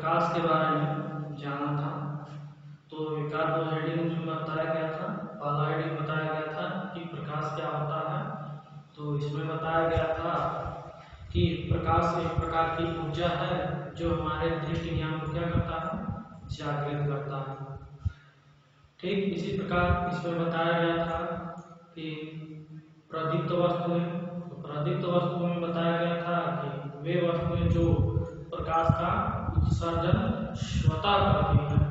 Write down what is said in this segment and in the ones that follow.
प्रकाश के बारे में जाना था। तो एक आध दो हेडिंग में बताया गया था। पहला हेडिंग बताया गया था कि प्रकाश क्या होता है। तो इसमें बताया गया था कि प्रकाश एक प्रकार की ऊर्जा है जो हमारे दृष्टि ज्ञान को क्या करता है, जागृत करता है। ठीक इसी प्रकार इसमें बताया गया था कि प्रदीप्त वस्तु में बताया गया था कि वे वस्तुएं जो प्रकाश का उत्सर्जन स्वतः करती हैं,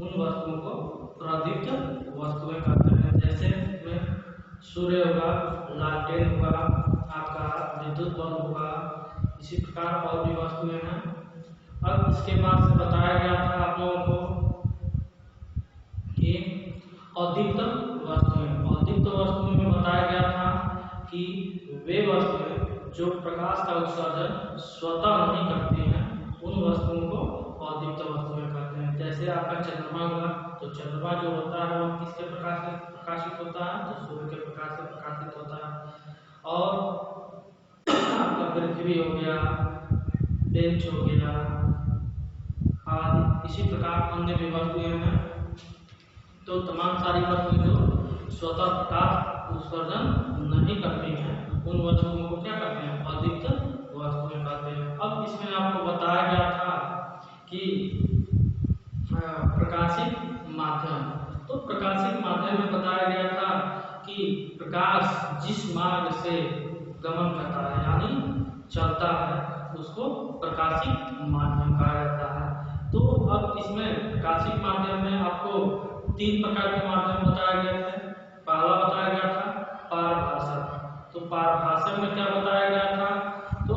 उन वस्तुओं को प्रदीप्त वस्तुएं कहते हैं। जैसे सूर्य होगा, लालटेन होगा, आपका विद्युत बल्ब होगा, इसी प्रकार और भी वस्तुएं हैं। अब इसके बाद से बताया गया था आप लोगों को कि अदीप्त वस्तुओं में बताया गया था कि वे वस्तुएं जो प्रकाश का उत्सर्जन स्वतः नहीं करती हैं, उन वस्तुओं को अदीप्त वस्तुएं कहते हैं। जैसे आपका चंद्रमा हुआ, तो चंद्रमा जो होता है वो किसके प्रकाश से प्रकाशित होता है, तो सूर्य के प्रकाश से प्रकाशित होता है। और आपका पृथ्वी हो गया, बेंच हो गया, आदि इसी प्रकार अन्य भी वस्तुएं हैं। तो तमाम सारी वस्तुएं जो स्वतः प्रकाश उत्सर्जन नहीं करती हैं, उन वस्तुओं को क्या कहते हैं, अदीप्त वस्तुएं कहते हैं। अब इसमें आपको बताया गया था कि प्रकाशिक माध्यम, तो प्रकाशिक माध्यम में बताया गया था कि प्रकाश जिस मार्ग से गमन करता है यानी चलता है, उसको प्रकाशिक माध्यम कहा जाता है। तो अब इसमें प्रकाशिक माध्यम में आपको 3 प्रकार के माध्यम बताए गए थे। पहला बताया गया था पारभाषक। तो पारभाषक में क्या बताया गया था, तो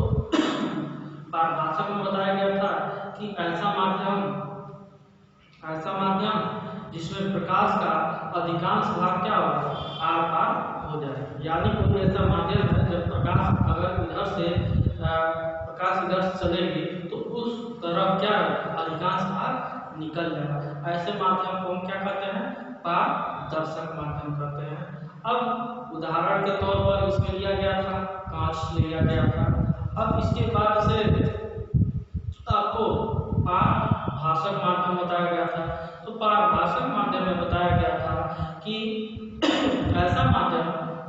पारभाषक में बताया गया था कि ऐसा माध्यम जिसमें प्रकाश का अधिकांश भाग क्या होगा, आर पार हो जाए। यानी कोई ऐसा माध्यम है जब प्रकाश अगर इधर से चलेगी तो उस तरफ क्या अधिकांश भाग निकल जाएगा। ऐसे माध्यम को हम क्या कहते हैं, पारदर्शक माध्यम कहते हैं। अब उदाहरण के तौर पर इसमें लिया गया था, कांच लिया गया था। अब इसके बाद से आपको पारभाषक माध्यम बताया गया था। तो पारभाषक माध्यम में बताया गया था कि ऐसा माध्यम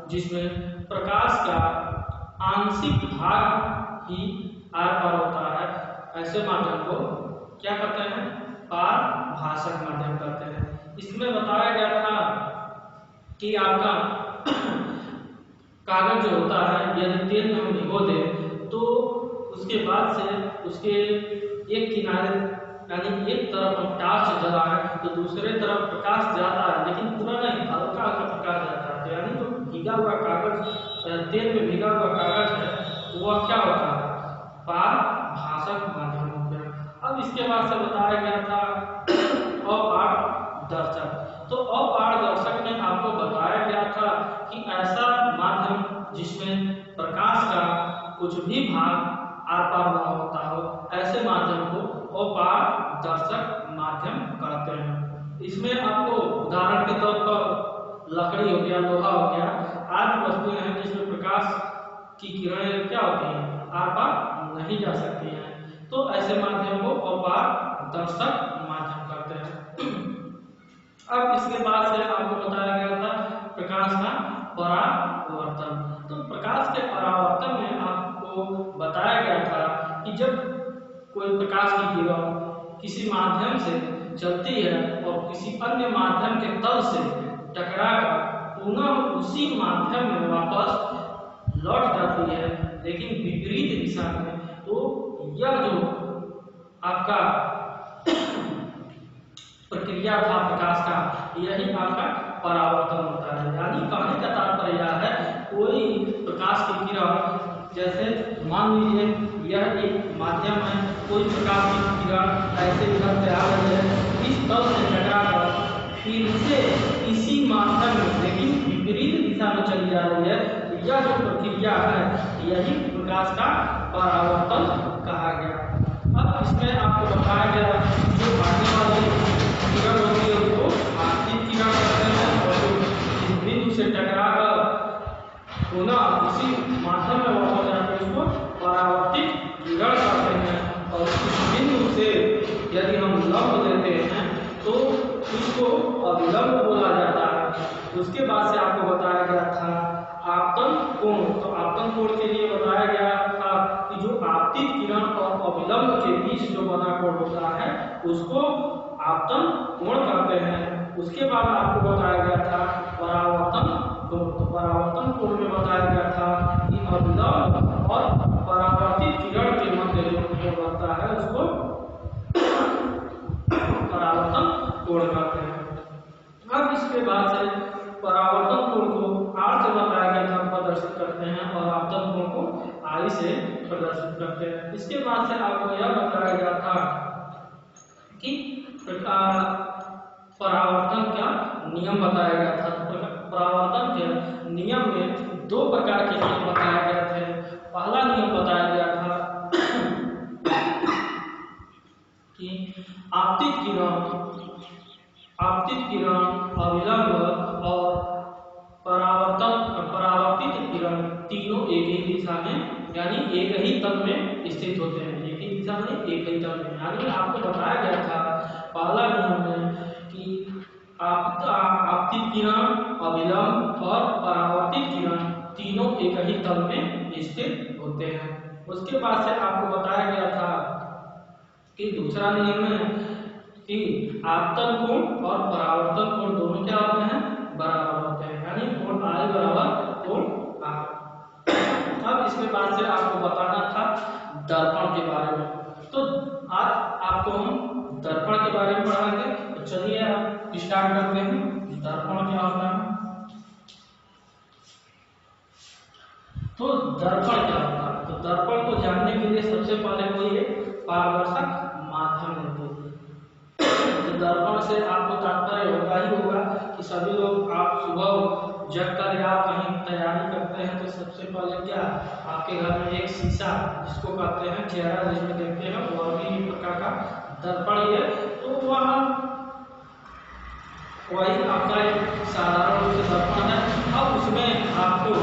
जिसमें प्रकाश का आंशिक भाग ही आर पार होता है, ऐसे माध्यम को क्या कहते हैं, पारभाषक माध्यम कहते हैं। इसमें बताया गया था कि आपका कागज जो होता है यदि तेल में हम भिगो दें तो उसके बाद से उसके एक किनारे यानी एक तरफ हम टार्च जलाएं तो दूसरे तरफ प्रकाश जाता है, लेकिन पूरा नहीं, हल्का हल्का प्रकाश जाता है। तो यानी जो भीगा हुआ कागज, तेल में भीगा हुआ कागज है, वह क्या होता है, पारभाषक माध्यम हो गया। अब इसके बाद से बताया गया था अपारदर्शक। तो अपारदर्शक में आपको बताया गया था कि ऐसा माध्यम जिसमें प्रकाश का कुछ भी भाग आर पार न होता हो, ऐसे माध्यम को अपारदर्शक माध्यम कहते हैं। इसमें आपको उदाहरण के तौर पर लकड़ी हो गया, लोहा हो गया, आदि वस्तुएं हैं जिसमें प्रकाश की किरणें क्या होती हैं, आर पार नहीं जा सकती हैं। तो ऐसे माध्यम को अपारदर्शक माध्यम कहते हैं। अब इसके बाद से आपको बताया गया था प्रकाश का परावर्तन। तो प्रकाश के परावर्तन में आपको बताया गया था कि जब कोई प्रकाश की किरण किसी माध्यम से चलती है और किसी अन्य माध्यम के तल से टकराकर पुनः उसी माध्यम में वापस लौट जाती है, लेकिन विपरीत दिशा में, तो यह जो आपका प्रक्रिया था प्रकाश का, यही आपका परावर्तन होता है। यानी कहने का तात्पर्य यह है, कोई प्रकाश की किरण, जैसे मान लीजिए यह एक माध्यम है, कोई प्रकाश की किरण ऐसे इधर से आ रही है, इस तल से टकराकर फिर से इसी माध्यम में लेकिन विपरीत दिशा में चली जा रही है, यह जो प्रक्रिया है यही प्रकाश का परावर्तन कहा गया। अब इसमें आपको बताया गया जो आने वाली किरण होती है उसको आपतित किरण कहते हैं, और जो इस बिंदु से टकराकर पुनः इसी माध्यम में वापस जाकर उसको परावर्तित किरण कहते हैं। और इस बिंदु से उसको अभिलंब बोला जाता है। उसके बाद से आपको बताया गया था आपतन कोण। तो आपतन कोण के लिए बताया गया था कि जो आपतित किरण और अभिलंब के बीच जो बना कोण होता है उसको आपतन कोण कहते हैं। उसके बाद आपको बताया गया था परावर्तन कोण। तो परावर्तन कोण में बताया गया था कि अभिलंब और परावर्तित किरण के मध्य जो कोण बनता है उसको परावर्तन कोण कहते हैं। अब इसके बाद से परावर्तन कोण को R से बताया गया था प्रदर्शित करते हैं और आपतन कोण को I से प्रदर्शित करते हैं। इसके बाद से आपको यह बताया गया था कि परावर्तन का नियम बताया गया था। परावर्तन के नियम में दो प्रकार के नियम बताए गए थे। पहला नियम बताया गया था कि आपतित किरण अभिलंब और परावर्तित किरण तीनों एक ही दिशा में यानी एक ही तल में स्थित होते हैं। एक ही दिशा में एक ही तल में यानी आपको बताया गया था पहला नियम में कि आपतित किरण अभिलंब और परावर्तित किरण तीनों एक ही तल में स्थित होते हैं। उसके बाद से आपको बताया गया था कि दूसरा नियम है कि आपतन कोण और परावर्तन कोण दोनों क्या होते हैं, बराबर होते हैं, यानी कोण I बराबर कोण R। अब इसके बाद से आपको बताना था दर्पण के बारे में। तो आज आपको हम दर्पण के बारे में पढ़ाएंगे। तो चलिए आप स्टार्ट करते हैं। दर्पण क्या होता है? तो दर्पण क्या होता है? तो दर्पण को जानने के लिए सबसे पहले कोई एक पारदर्शक माध्यम होती है। तो दर्पण से आपको तात्पर्य होगा ही होगा कि सभी लोग आप सुबह जग कर या कहीं तैयारी करते हैं तो सबसे पहले क्या आपके घर में एक शीशा जिसको कहते हैं चेहरा जिसमें देखते हैं वह भी एक प्रकार का दर्पण ही है। तो वही आपका एक साधारण रूप से दर्पण है। अब उसमें आपको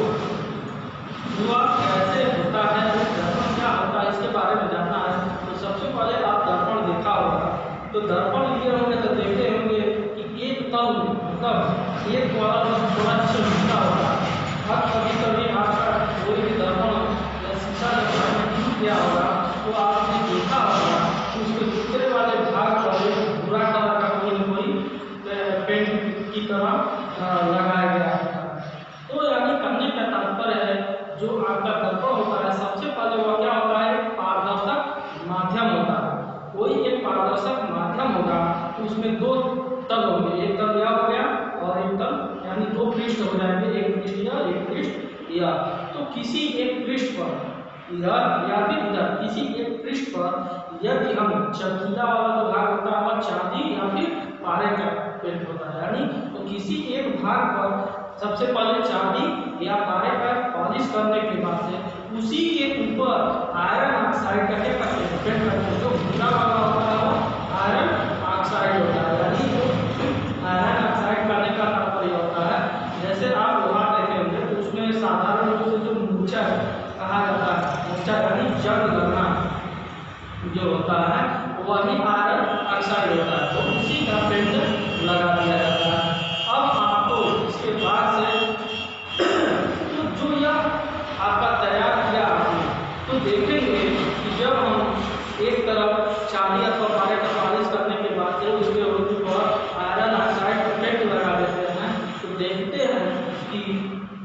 हुआ कैसे होता है, दर्पण क्या होता है इसके बारे में जानना है। तो सबसे पहले आप दर्पण देखा होगा तो दर्पण लिए होंगे तो देखते होंगे कि एक तल मतलब एक वाला थोड़ा चमकता होगा। अब कभी कभी आपका कोई भी दर्पण या शीशा जब टूट गया होगा तो आपने देखा होगा कि उसके दूसरे वाले भाग पर भूरा कलर का कोई पेंट की तरह लगाया गया है। तो यानी करने का तात्पर्य है जो आपका दर्पण होता है सबसे पहले वह क्या होता है, पारदर्शक माध्यम होता है। कोई एक पारदर्शक माध्यम होगा तो उसमें दो तल होंगे, एक तल यह हो गया और एक तल यानी दो पृष्ठ हो जाएंगे, एक पृष्ठ यह एक पृष्ठ यह। तो किसी एक पृष्ठ पर इधर या फिर इधर किसी एक पृष्ठ पर यदि हम चमकीला वाला जो भाग होता है वह चांदी या फिर पारे का पेंट होता है, यानी तो किसी एक भाग पर सबसे पहले चांदी या पारे का पॉलिश करने के बाद से उसी के ऊपर आयरन ऑक्साइड का क्या करते हैं, पेंट करते हैं। जो भूरा वाला होता है वो आयरन ऑक्साइड होता है, यानी जो आयरन ऑक्साइड करने का तात्पर्य होता है। जैसे आप लोहा देखे होंगे तो उसमें साधारण रूप से जो मूर्छा कहा जाता है, मूर्छा यानी जंग लगना जो होता है वही आयरन ऑक्साइड होता है, तो उसी का पेंट लगा दिया जाता है। अब आपको इसके बाद से तो जो यह आपका तैयार किया आपने तो देखेंगे कि जब हम एक तरफ चांदी अथवा पारे का पॉलिश करने के बाद से उसके ऊपर आयरन ऑक्साइड का पेंट लगा देते हैं तो देखते हैं कि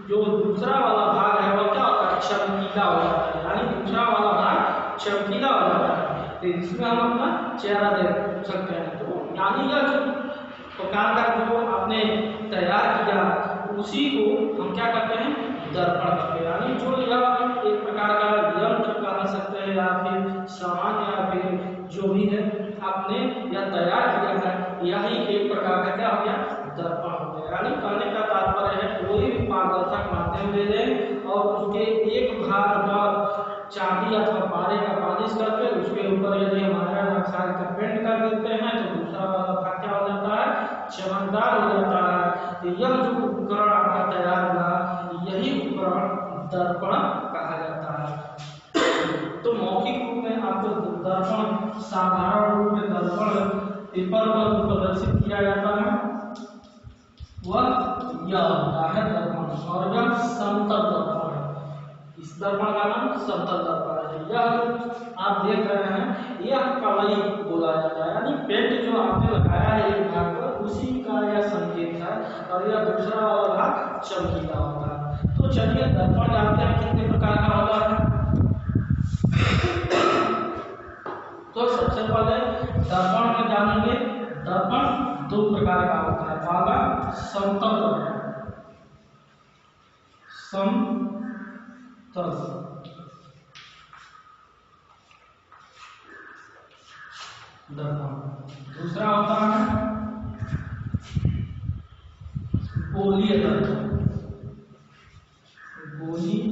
जो दूसरा वाला भाग है वह क्या होता है, चमकीला हो जाता है, यानी दूसरा वाला भाग चमकीला हो जाता है। तो इसमें हम अपना चेहरा देख सकते हैं। तो यानी यह जो प्रकार का जो आपने तैयार किया उसी को हम क्या करते हैं, दर्पण करते हैं। यानी जो यह एक प्रकार का यंत्र कह सकते हैं या फिर सामान या फिर जो भी है आपने यह तैयार किया है यही एक प्रकार का क्या हो गया, दर्पण हो गया। यानी कहने का तात्पर्य है कोई भी पारदर्शक माध्यम ले लें और उसके एक भाग पर चांदी अथवा पारे का पॉलिश करके उसके ऊपर यदि हम आयरन ऑक्साइड का पेंट कर देते हैं तो दूसरा वाला भाग क्या हो जाता है, चमकदार हो जाता है। तो यह जो उपकरण आपका तैयार हुआ यही उपकरण दर्पण कहा जाता है। तो मौखिक रूप में आपको दर्पण साधारण रूप में दर्पण पेपर पर जो प्रदर्शित किया जाता है वह यह होता है दर्पण, और यह समतल दर्पण है। इस दर्पण का नाम समतल दर्पण है। यह आप देख रहे हैं, यह कलई बोला जाता है, यानी पेंट जो आपने लगाया है एक भाग पर उसी का यह संकेत है, और यह दूसरा वाला भाग चमकीला होता है। तो चलिए दर्पण जानते हैं कितने प्रकार का होता है। तो सबसे पहले दर्पण में जानेंगे, दर्पण दो प्रकार का होता है। पहला समतल दर्पण, समतल, दर्पण। दूसरा होता है गोलीय दर्पण, गोलीय,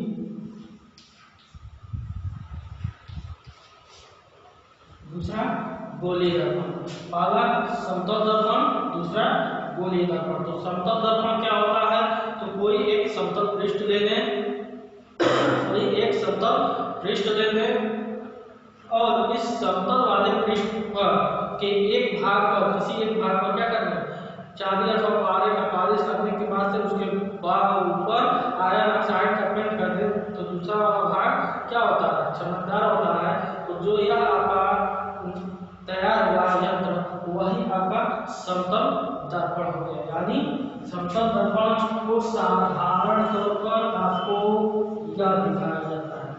दूसरा गोलीय दर्पण। पहला समतल दर्पण, दूसरा गोलीय दर्पण। तो समतल दर्पण क्या होता है, तो कोई एक समतल पृष्ठ ले लें, कोई एक समतल पृष्ठ ले लें और इस समतल वाले पृष्ठ पर के एक भाग पर, किसी एक भाग पर क्या करना है, चांदी अथवा पारे का पालिश करने के बाद से उसके ऊपर आयरन ऑक्साइड का पेंट कर दे, तो दूसरा वाला भाग क्या होता है, चमकदार होता है। तो जो यह आपका तैयार हुआ यंत्र वही आपका समतल दर्पण हो गया। यानी समतल दर्पण को साधारण तौर पर आपको यह दिखाया जाता है,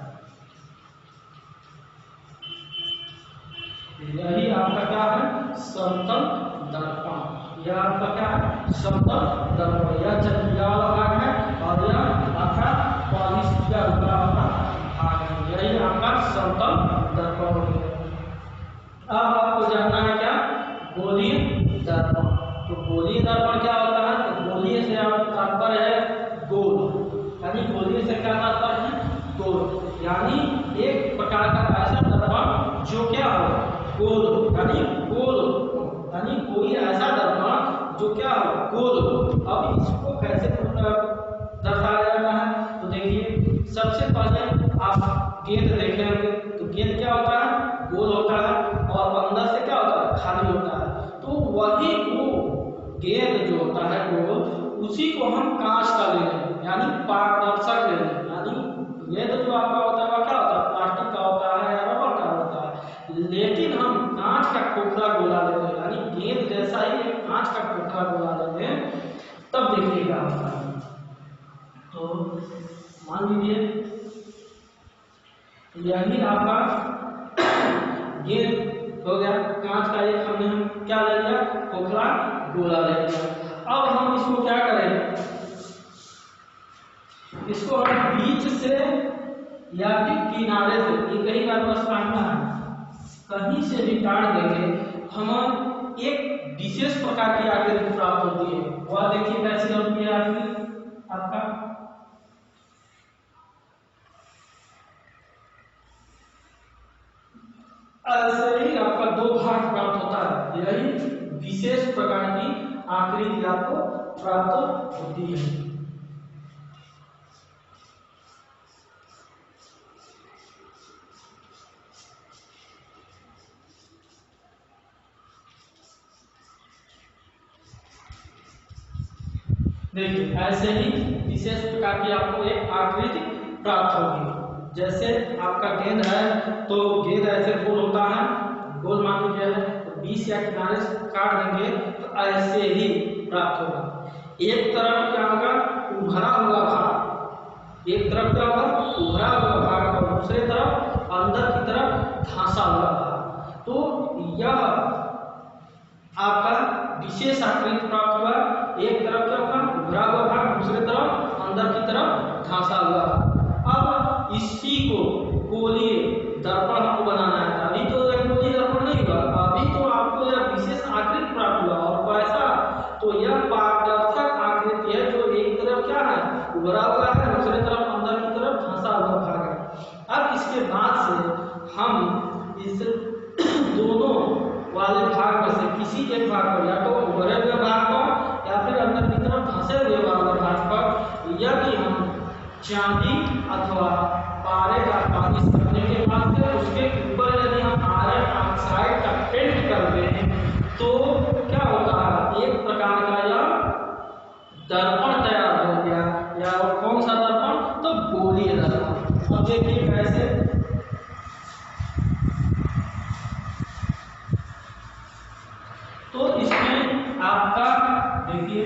यही आपका क्या है, समतल दर्पण। यह आपका क्या है, समतल दर्पण। यह चमकीला वाला भाग है और यह आपका पॉलिश किया हुआ वाला भाग है, यही आपका समतल दर्पण हो गया। अब आपको जानना है क्या, गोलीय दर्पण। तो गोलीय दर्पण क्या होता है, तो गोलीय से आपका तात्पर्य है गोल, यानी गोलीय से क्या तात्पर्य है, गोल, यानी एक प्रकार का ऐसा दर्पण जो क्या हो, गोल, यानी गोल, यानी कोई ऐसा दर्पण जो क्या हो, गोल। अब इसको कैसे दर्शाया जाता है, तो देखिए सबसे पहले आप गेंद देखेंगे, तो गेंद क्या होता है, गोल होता है और अंदर से क्या होता है, खाली होता है। तो वही वो गेंद जो होता है गोल, उसी को हम कांच का ले लें, यानी पारदर्शक ले लें। यानी गेंद जो आपका होता है वह क्या होता है, प्लास्टिक का होता है या रबर का होता है, लेकिन हम कांच का खोखला गोला लेते हैं, यानी गेंद जैसा ही एक कांच का खोखला गोला लेते हैं, तब देखिएगा आपका। तो मान लीजिए यही आपका गेंद हो गया, कांच का एक हमने हम क्या ले लिया, खोखला गोला ले लिया। अब हम इसको क्या करें, इसको हम बीच से या फिर किनारे से, ये कई बार बस काटना है, कहीं से भी काट देंगे, हमें एक विशेष प्रकार की आकृति प्राप्त होती है। वह देखिए कैसी होती है आकृति आपका, ऐसे ही आपका दो भाग प्राप्त होता है, यही विशेष प्रकार की आकृति आपको प्राप्त होती है। देखिए ऐसे ही विशेष प्रकार की आपको एक आकृति प्राप्त होगी। जैसे आपका गेंद है, तो गेंद ऐसे गोल होता है, गोल मान लीजिए है, तो 20 या किनारे से काट देंगे तो ऐसे ही प्राप्त होगा। एक तरफ क्या होगा, उभरा हुआ भाग, एक तरफ क्या होगा, उभरा हुआ भाग, और दूसरे तरफ अंदर की तरफ धंसा हुआ भाग। तो यह आपका विशेष आकृति प्राप्त हुआ। एक तरफ क्या होगा, उभरा हुआ भाग, दूसरे तरफ अंदर की तरफ धंसा हुआ भाग। अब इसी को गोलीय दर्पण हमको बनाना है। अभी तो गोलीय दर्पण नहीं हुआ, अभी तो आपको यह विशेष आकृति प्राप्त हुआ। और कैसा, तो यह पारदर्शक आकृति है, जो एक तरफ क्या है, उभरा हुआ है, दूसरे तरफ अंदर की तरफ धंसा हुआ भाग है। अब इसके बाद से हम इस दोनों वाले भाग में से किसी एक भाग पर, या तो उभरे हुए भाग पर या फिर अंदर की तरफ धंसे हुए वाले भाग पर, यदि हम चांदी अथवा पारे का पालिश करने के बाद से उसके ऊपर यदि हम आयरन ऑक्साइड का पेंट कर दें तो क्या होता है, एक प्रकार का यह दर्पण तैयार हो गया। या कौन सा दर्पण, तो गोलीय दर्पण। अब देखिए कैसे, तो इसमें आपका देखिए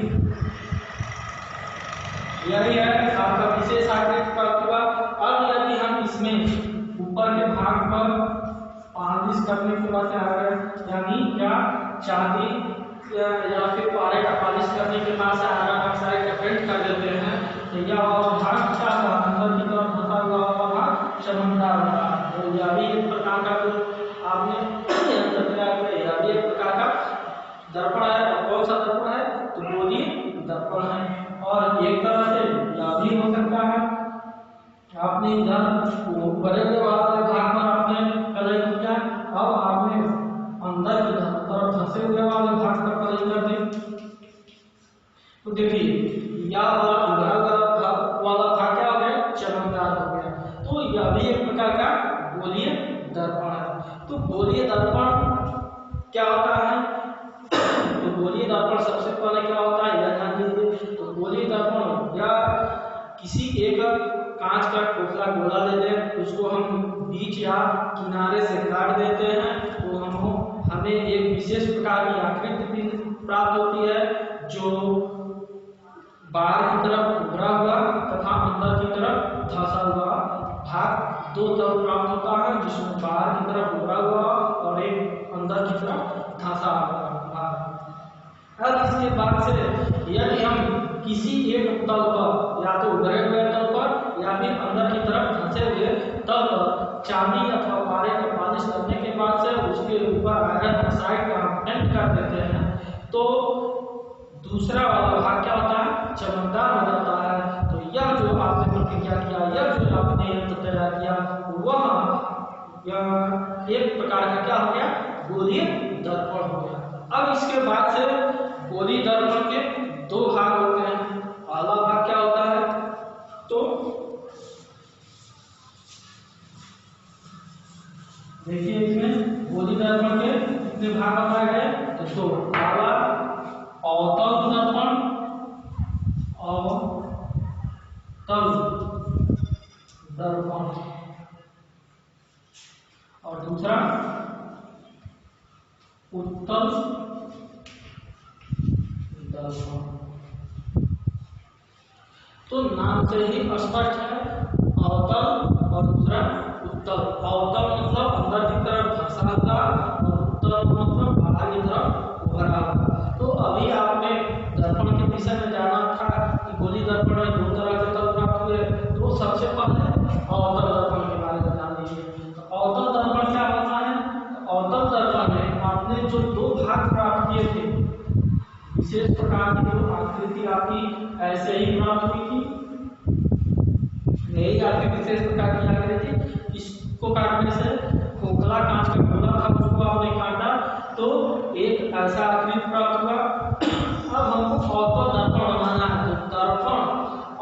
यही है आपका विशेष आकृति प्राप्त हुआ। अब यदि हम इसमें ऊपर के भाग पर पालिश करने के बाद आ गए, यानी क्या चांदी या फिर पारे का पालिश करने के बाद से आयरन ऑक्साइड का पेंट कर देते हैं, तो यह भाग क्या होगा, अंदर की तरफ होता हुआ भाग चमकदार होगा। तो यह भी एक प्रकार का जो आपने यह भी एक प्रकार का दर्पण है। कौन सा दर्पण है, तो गोलीय दर्पण है। और एक तरह से यह भी हो सकता है, आपने इधर बड़े वाले भाग पर आपने कलर किया, अब आपने अंदर की तरफ फंसे हुए वाले भाग पर कलर कर दी, तो देखिए यह वाला भाग क्या हो गया, चमकदार हो गया। तो यह भी एक प्रकार का गोलीय दर्पण है। तो गोलीय दर्पण क्या होता है, तो गोलीय दर्पण सबसे पहले क्या होता है यह ध्यान दीजिए। तो गोलीय दर्पण या किसी एक कांच का खोखला गोला लेते हैं, उसको हम बीच या किनारे से काट देते हैं, तो हमें एक विशेष प्रकार की आकृति प्राप्त होती है, जो बाहर की तरफ उभरा हुआ तथा अंदर की तरफ धंसा हुआ भाग दो तरफ प्राप्त होता है, जिसमें बाहर की तरफ उभरा हुआ और एक अंदर की तरफ धंसा हुआ भाग। अब इसके बाद से यदि हम किसी एक तल पर, या तो उभरे हुए तल पर या फिर अंदर की तरफ धंसे हुए तल पर चांदी अथवा पारे का पालिश करने के बाद से उसके ऊपर आयरन ऑक्साइड का पेंट कर देते हैं, तो दूसरा वाला भाग क्या होता है, चमकदार हो जाता है। तो यह जो आपने प्रतिक्रिया किया, यह जो आपने यंत्र तैयार किया, वह एक प्रकार का क्या हो गया, गोलीय दर्पण हो गया। अब इसके बाद से गोलीय दर्पण के दो भाग होते हैं। पहला भाग क्या होता है, तो देखिए इसमें गोलीय दर्पण के कितने भाग बताए गए, तो दो। पहला अवतल दर्पण और दूसरा उत्तल दर्पण। तो नाम से ही स्पष्ट है, अवतल और दूसरा उत्तल। अवतल मतलब अंदर की तरफ धंसा हुआ और उत्तल मतलब बाहर की तरफ उभरा हुआ। तो अभी आपने दर्पण के विषय में जाना था कि गोलीय दर्पण में दो तरह के तल प्राप्त हुए, तो सबसे पहले अवतल दर्पण के बारे में जान लीजिए। तो अवतल दर्पण क्या होता है, अवतल दर्पण में आपने जो दो भाग प्राप्त किए थे, विशेष प्रकार की जो आकृति आपकी ऐसे ही प्राप्त हुई थी, यही आपकी विशेष प्रकार की आकृति। इसको काटने से खोखला कांच का गोला था, उसको आपने काटा तो एक ऐसा आकृति प्राप्त हुआ। अब हमको अवतल दर्पण बनाना है, तो दर्पण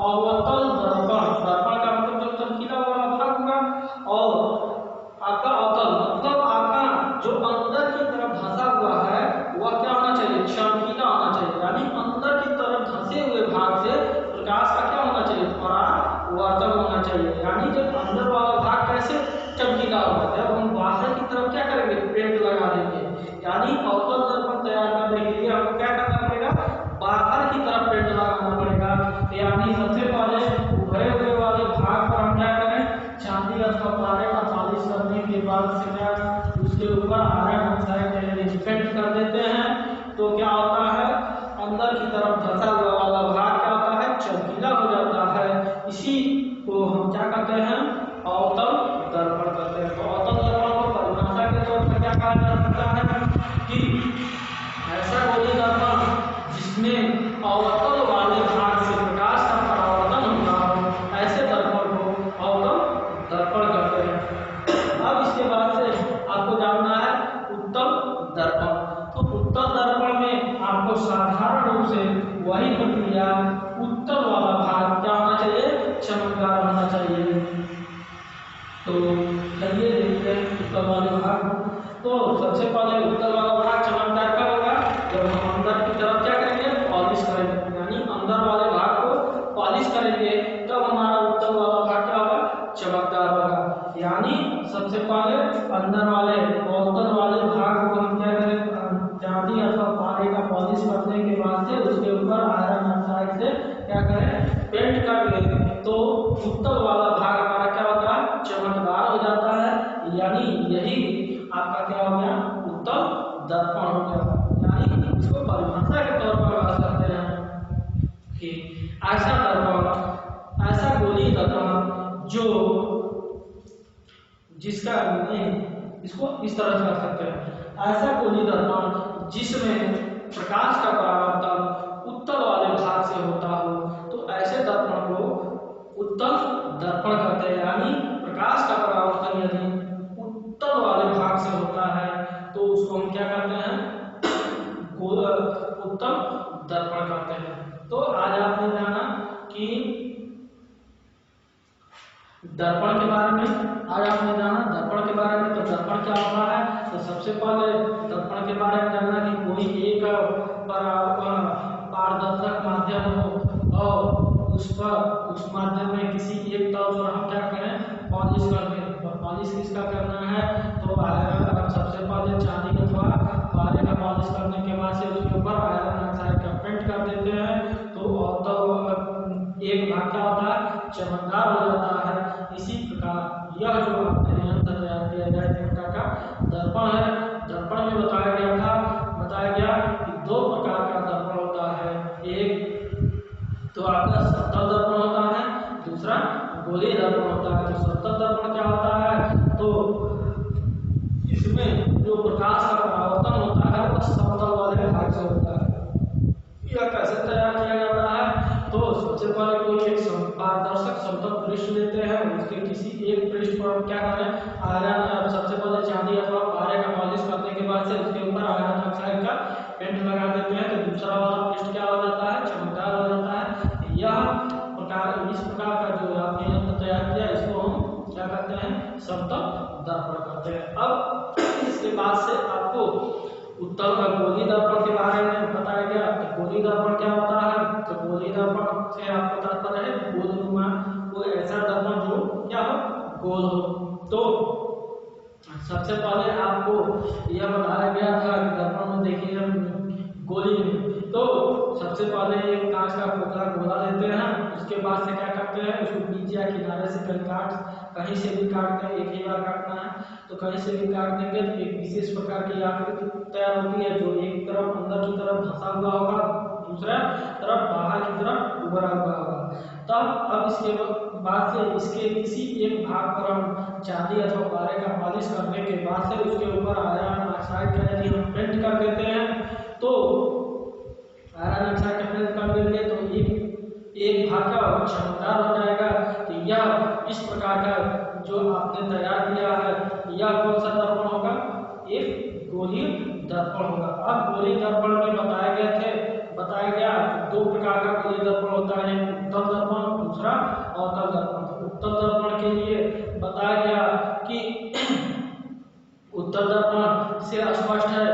अवतल दर्पण, दर्पण का मतलब जो चमकीला वाला भाग हुआ, और आपका अवतल मतलब आपका जो अंदर की तरफ धंसा हुआ है वह क्या होना चाहिए, चमकीला होना चाहिए। यानी अंदर की तरफ धंसे हुए भाग से प्रकाश का क्या होना चाहिए, परावर्तन होना चाहिए। यानी जब अंदर वाला भाग कैसे चमकीला होगा, जब हम बाहर की तरफ क्या करेंगे, पेंट लगा देंगे। यानी अवतल दर्पण तैयार करने के लिए हमको क्या करना पड़ेगा, बाहर की तरफ पेंट लगाना पड़ेगा। यानी सबसे पहले उभरे हुए वाले भाग पर हम क्या करें, चांदी अथवा पारे का पालिश करने के बाद से क्या उसके ऊपर आयरन ऑक्साइड पेंट कर देते हैं, तो क्या होता है, अंदर की तरफ धंसा हुआ वाला भाग क्या होता है, चमकीला हो जाता है। इसी को हम क्या कहते हैं, अवतल दर्पण कहते हैं। तो अवतल दर्पण को परिभाषा के तौर पर क्या कहा जा सकता है कि ऐसा गोलीय दर्पण जिसमें अवतल वाले भाग से प्रकाश का परावर्तन होता हो, ऐसे दर्पण को अवतल दर्पण कहते हैं। अब इसके बाद से आपको जानना है उत्तल दर्पण। तो उत्तल दर्पण में आपको साधारण रूप से वही प्रक्रिया, उत्तल वाला भाग क्या होना चाहिए, चमकदार होना चाहिए। तो चलिए देखते हैं उत्तल वाले भाग। तो सबसे पहले उत्तल वाला भाग चमकदार कब करें, पेंट कर लें तो उत्तल वाला भाग हमारा क्या होता है, चमकदार हो जाता है। यानी यही आपका क्या हो गया, उत्तल दर्पण हो गया। यानी इसको परिभाषा के तौर पर बात करते हैं कि ऐसा दर्पण, ऐसा गोलीय दर्पण जो जिसका इसको इस तरह से कर सकते हैं, ऐसा गोलीय दर्पण जिसमें प्रकाश का परावर्तन उत्तल वाले भाग से होता हो, तो ऐसे दर्पण को उत्तल दर्पण कहते हैं। यानी प्रकाश का परावर्तन यदि उत्तल वाले भाग से होता है तो उसको हम क्या कहते हैं, उत्तल दर्पण कहते हैं। तो आज आपने जाना कि दर्पण के बारे में, आज आपने जाना दर्पण के बारे में। तो दर्पण क्या होता है, तो सबसे पहले दर्पण के बारे में जानना कि कोई एक पारदर्शक माध्यम हो और उस माध्यम में किसी एक तरफ पर हम क्या करें, पॉलिश कर दें। और पॉलिश किसका करना है, तो सबसे पहले चांदी अथवा पारे का पॉलिश करने के बाद से उसके ऊपर आयरन ऑक्साइड का पेंट कर देते हैं, तो एक भाग क्या होता है, चमकदार हो जाता है। इसी प्रकार यह जो आपने यंत्र तैयार किया गया है प्रकार का दर्पण है। दर्पण में बताया गया कि दो प्रकार का दर्पण होता है, एक तो आपका सतल दर्पण होता है, दूसरा गोलीय दर्पण होता है। तो सतल दर्पण क्या होता है, तो इसमें जो प्रकाश का परावर्तन होता है वह समतल वाले भाग से होता है। यह कैसे तैयार किया जाता है, तो सबसे पहले कोई एक पारदर्शक समतल पृष्ठ लेते हैं, उसके किसी एक पृष्ठ पर क्या करें, आयरन, सबसे पहले चांदी अथवा पारे का पॉलिश करने के बाद से उसके ऊपर आयरन ऑक्साइड का पेंट लगा देते हैं, तो दूसरा वाला पृष्ठ क्या हो जाता है, चमकदार हो जाता है। इस प्रकार का जो आपने यंत्र तैयार किया इसको हम क्या कहते हैं, समतल दर्पण कहते हैं। अब इसके बाद से आपको उत्तल गोलीय दर्पण के बारे में बताया गया। तो गोलीय दर्पण क्या होता है, तो गोलीय दर्पण से आपको तात्पर्य है गोलनुमा, कोई ऐसा दर्पण जो क्या हो, गोल हो। तो सबसे पहले आपको यह बताया गया था कि दर्पण में देखिए हम गोली में, तो सबसे पहले एक कांच का खोखला गोला लेते हैं, उसके बाद से क्या करते हैं, उसको बीच या किनारे से कहीं से भी काटते हैं, एक ही बार काटना है, तो कहीं से भी काट देंगे तो एक विशेष प्रकार की आकृति तैयार होती है, जो एक तरफ अंदर की तरफ धंसा हुआ होगा, दूसरा तरफ बाहर की तरफ उभरा हुआ होगा। तब अब इसके बाद से इसके किसी एक भाग पर हम चांदी अथवा पारे का पॉलिश करने के बाद से उसके ऊपर आयरन ऑक्साइड का यदि हम पेंट कर देते हैं, तो आयरन ऑक्साइड का पेंट कर देंगे तो एक भाग का चमकदार हो जाएगा। तो यह इस प्रकार का जो आपने तैयार किया है, यह कौन सा दर्पण होगा, एक गोलीय दर्पण होगा। अब गोलीय दर्पण में बताया गया दो प्रकार का गोलीय दर्पण होता है, उत्तल दर्पण, दूसरा अवतल दर्पण। तो उत्तल दर्पण के लिए बताया गया कि उत्तल दर्पण से स्पष्ट है,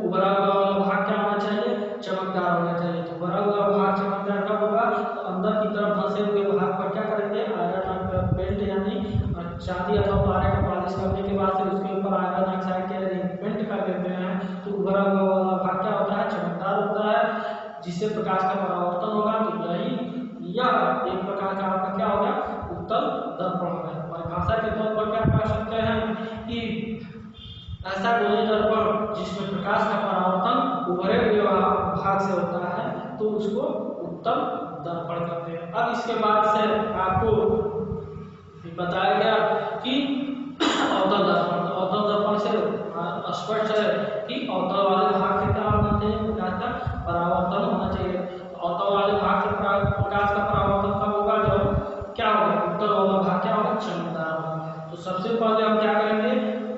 उभरा हुआ वाला भाग क्या होना चाहिए, चमकदार होना चाहिए। तो उभरा हुआ भाग चमकदार कब होगा, तो अंदर की तरफ फंसे हुए भाग पर क्या करेंगे, आयरन पेंट यानी चांदी अथवा पारे का पॉलिश करने के बाद से उसके ऊपर आयरन ऑक्साइड के पेंट कर देते हैं, तो उभरा हुआ वाला भाग क्या होता है, चमकदार होता है, जिससे प्रकाश का परावर्तन होगा। तो यह एक प्रकार का आपका क्या होगा, उत्तल दर्पण होगा। परिभाषा के तौर पर क्या कह सकते हैं कि ऐसा गोलीय दर्पण जिसमें प्रकाश का परावर्तन उभरे हुए भाग से होता है, तो उसको उत्तल दर्पण कहते हैं। अब इसके बाद से आपको बताया गया कि अवतल दर्पण, तो अवतल दर्पण से स्पष्ट है कि अवतल वाले भाग से क्या होना चाहिए, प्रकाश का परावर्तन होना चाहिए। तो अवतल वाले भाग से प्रकाश का परावर्तन कब होगा, जब क्या होगा, उत्तल वाला भाग क्या होगा, चमकदार होगा। तो सबसे पहले हम क्या करेंगे,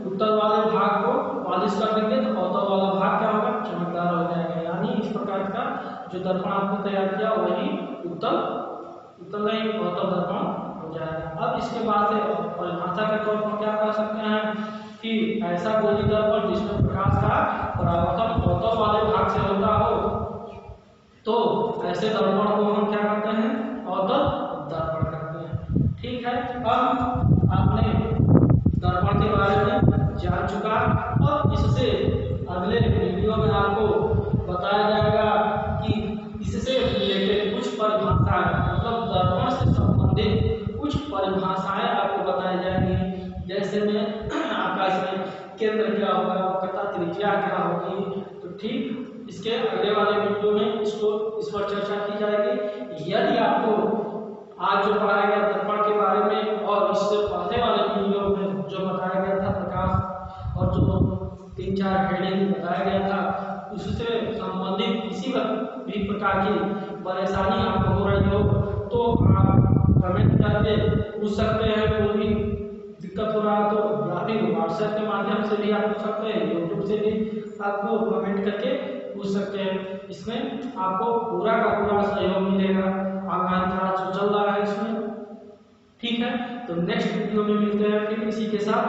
उत्तल वाले भाग को पॉलिश कर देंगे, तो अवतल वाला भाग क्या होगा, चमकदार हो जाएगा। यानी इस प्रकार का जो दर्पण आपने तैयार किया वही उत्तल नहीं अवतल दर्पण हो जाएगा। अब इसके बाद से परिभाषा के तौर पर क्या कह सकते हैं कि ऐसा गोलीय दर्पण जिसमें प्रकाश का परावर्तन अवतल वाले भाग से होता हो, तो ऐसे दर्पण को हम क्या करते हैं, अवतल दर्पण करते हैं। ठीक है, अब आपने दर्पण के बारे में जान चुका और इससे अगले वीडियो में आपको बताया जाएगा कि इससे रिलेटेड कुछ परिभाषाएं ठीक, इसके अगले वाले वीडियो में इस पर चर्चा की जाएगी। यदि आपको आज जो पढ़ाया गया दर्पण के बारे में और इससे पहले वाले वीडियो में जो बताया गया था प्रकाश और जो 3-4 हेडिंग बताया गया था उससे संबंधित किसी भी प्रकार की परेशानी आपको हो रही हो तो आप कमेंट करके पूछ सकते हैं। कोई भी दिक्कत हो रहा है तो या फिर व्हाट्सएप के माध्यम से भी आप पूछ सकते हैं, यूट्यूब से भी आपको कमेंट करके पूछ सकते हैं। इसमें आपको पूरा का पूरा सहयोग मिलेगा। ऑनलाइन क्लास जो चल रहा है इसमें, ठीक है। तो नेक्स्ट वीडियो में मिलते हैं फिर इसी के साथ।